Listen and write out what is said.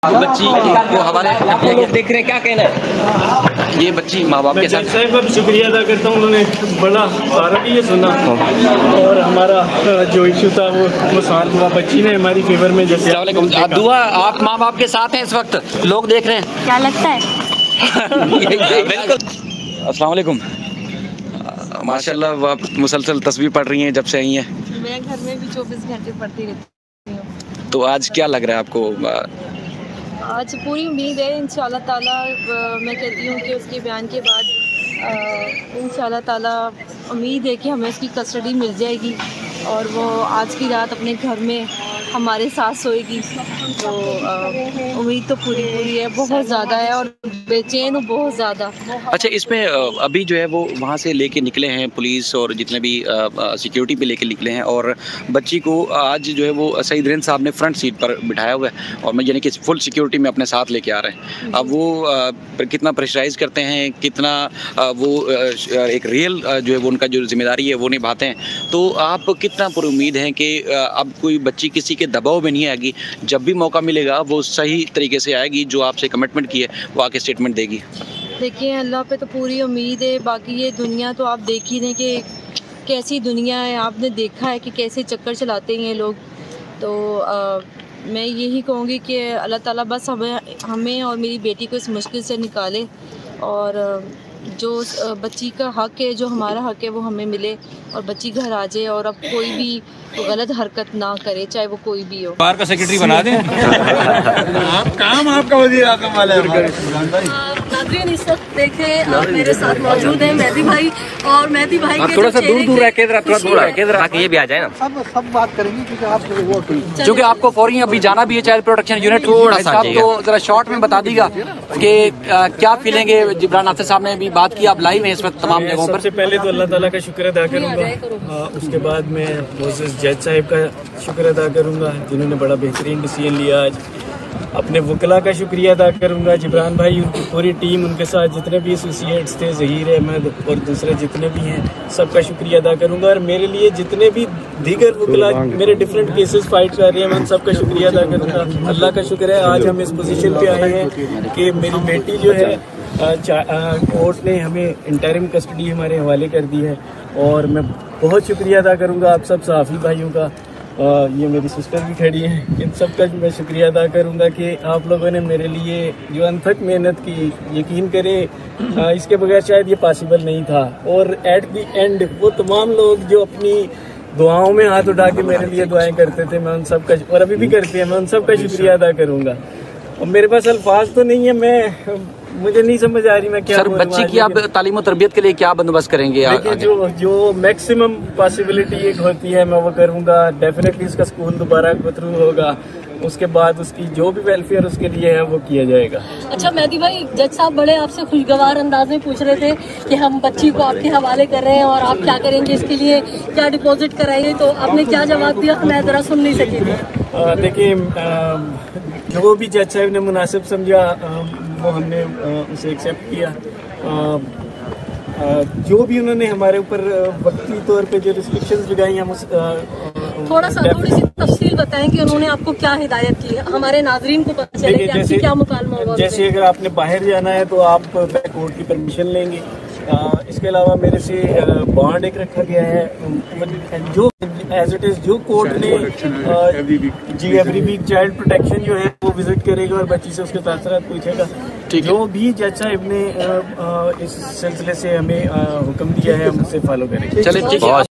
बच्ची को हवाले लोग देख रहे हैं, क्या कहना है? ये बच्ची माँ बाप के साथ साहब का शुक्रिया अदा करता हूँ, उन्होंने बड़ा सारा भी ये सुना और हमारा जो इशू था वो सॉल्व हुआ। बच्ची ने हमारी फेवर में जैसे दुआ, आप माँ बाप के साथ हैं इस वक्त, लोग देख रहे हैं, क्या लगता है? अस्सलाम वालेकुम। माशाल्लाह आप मुसलसल तस्वीर पढ़ रही हैं जब से आई हैं। मैं घर में भी 24 घंटे पढ़ती रहती हूँ। तो आज क्या लग रहा है आपको? आज पूरी उम्मीद है इंशाल्लाह ताला, मैं कहती हूँ कि उसके बयान के बाद इंशाल्लाह ताला उम्मीद है कि हमें उसकी कस्टडी मिल जाएगी और वो आज की रात अपने घर में हमारे साथ सोएगी। तो उम्मीद तो पूरी है, बहुत ज़्यादा है और बेचैन हूँ बहुत ज़्यादा। अच्छा, इसमें अभी जो है वो वहाँ से लेके निकले हैं पुलिस और जितने भी सिक्योरिटी पे लेके निकले हैं और बच्ची को आज जो है वो सईद रिंद साहब ने फ्रंट सीट पर बिठाया हुआ है और मैं यानी कि फुल सिक्योरिटी में अपने साथ लेके आ रहे हैं। अब वो कितना प्रेशराइज करते हैं, कितना वो एक रियल जो है वो उनका जो जिम्मेदारी है वो निभाते हैं। तो आप कितना पूरी उम्मीद है कि अब कोई बच्ची किसी के दबाव में नहीं आएगी, जब भी मौका मिलेगा वो सही तरीके से आएगी, जो आपसे कमिटमेंट की है वो आके स्टेटमेंट देगी? देखिए, अल्लाह पे तो पूरी उम्मीद है। बाकी ये दुनिया तो आप देख ही रहे कि कैसी दुनिया है, आपने देखा है कि कैसे चक्कर चलाते हैं ये लोग। तो मैं यही कहूँगी कि अल्लाह ताला बस हमें और मेरी बेटी को इस मुश्किल से निकाले और जो बच्ची का हक़ है, जो हमारा हक़ है वो हमें मिले और बच्ची घर आ जाए और अब कोई भी गलत हरकत ना करे, चाहे वो कोई भी हो। बार का सेक्रेटरी बना दें। आप काम आपका वज़ीर आज़म वाला है। नाज़रीन, इस वक्त देखें आप मेरे साथ मौजूद हैं मेहदी भाई, और मेहदी भाई के थोड़ा सा दूर रह के ताकि ये भी आ जाए ना। सब बात करेंगे क्योंकि आप क्योंकि आपको फौरी अभी जाना भी है चाइल्ड प्रोटेक्शन यूनिट। थोड़ा सा तो जरा शॉर्ट में बता दीजिएगा कि क्या फीलिंग है। जिब्रान नासिर साहब ने भी बात की, आप लाइव हैं इस वक्त तमाम जगहों पर। सबसे पहले तो अल्लाह ताला का शुक्र अदा करूँगा, उसके बाद मैं मोसेस जज साहिब का शुक्र अदा करूँगा जिन्होंने बड़ा बेहतरीन डिसीजन लिया आज। अपने वकला का शुक्रिया अदा करूँगा, जिब्रान भाई, उनकी पूरी टीम, उनके साथ जितने भी एसोसिएट्स थे, ज़हीर अहमद और दूसरे जितने भी हैं, सबका शुक्रिया अदा करूँगा। और मेरे लिए जितने भी दीगर वकला मेरे डिफरेंट केसेस फाइट कर रहे हैं, मैं उन सबका शुक्रिया अदा करूँगा। अल्लाह का शुक्र है आज हम इस पोजीशन पे आए हैं कि मेरी बेटी जो है कोर्ट ने हमें इंटरिम कस्टडी हमारे हवाले कर दी है। और मैं बहुत शुक्रिया अदा करूँगा आप सब सहाफ़ी भाइयों का, ये मेरी सिस्टर भी खड़ी हैं, इन सब का मैं शुक्रिया अदा करूँगा कि आप लोगों ने मेरे लिए जो अनथक मेहनत की, यकीन करें इसके बगैर शायद ये पॉसिबल नहीं था। और एट दी एंड वो तमाम लोग जो अपनी दुआओं में हाथ उठा के मेरे लिए दुआएं करते थे, मैं उन सब का, और अभी भी करते हैं, मैं उन सब का शुक्रिया अदा करूँगा। और मेरे पास अल्फाज तो नहीं है, मुझे नहीं समझ आ रही मैं क्या। सर, बच्ची की आप तालीम और तरबियत के लिए क्या बंदोबस्त करेंगे? जो मैक्सिमम पॉसिबिलिटी एक होती है मैं वो करूँगा। डेफिनेटली उसका स्कूल दोबारा थ्रू होगा, उसके बाद उसकी जो भी वेलफेयर उसके लिए है वो किया जाएगा। अच्छा मेहदी भाई, जज साहब बड़े आपसे खुशगवार अंदाज में पूछ रहे थे कि हम बच्ची को आपके हवाले कर रहे हैं और आप क्या करेंगे इसके लिए, क्या डिपॉजिट कराएंगे, तो आपने क्या जवाब दिया? मैं जरा सुन नहीं सकी थी। देखिए, जो भी जज साहब ने मुनासिब समझा वो हमने उसे एक्सेप्ट किया। जो भी उन्होंने हमारे ऊपर वक्ती तौर पे जो रिस्ट्रिक्शंस लगाई हम थोड़ी सी तफसील बताएं कि उन्होंने आपको क्या हिदायत की, हमारे नाजरीन को पता चले कि आपकी क्या मुकालमा होगा। जैसे अगर आपने बाहर जाना है तो आप कोर्ट की परमिशन लेंगे। इसके अलावा मेरे से बॉन्ड एक रखा गया है जो एज इट इज जो कोर्ट ने एवरी वीक चाइल्ड प्रोटेक्शन जो है वो विजिट करेगा और बच्ची से उसके तासरात पूछेगा। जो भी जज साहब ने इस सिलसिले से हमें हुक्म दिया है हम उससे फॉलो करेंगे। चलिए, ठीक है।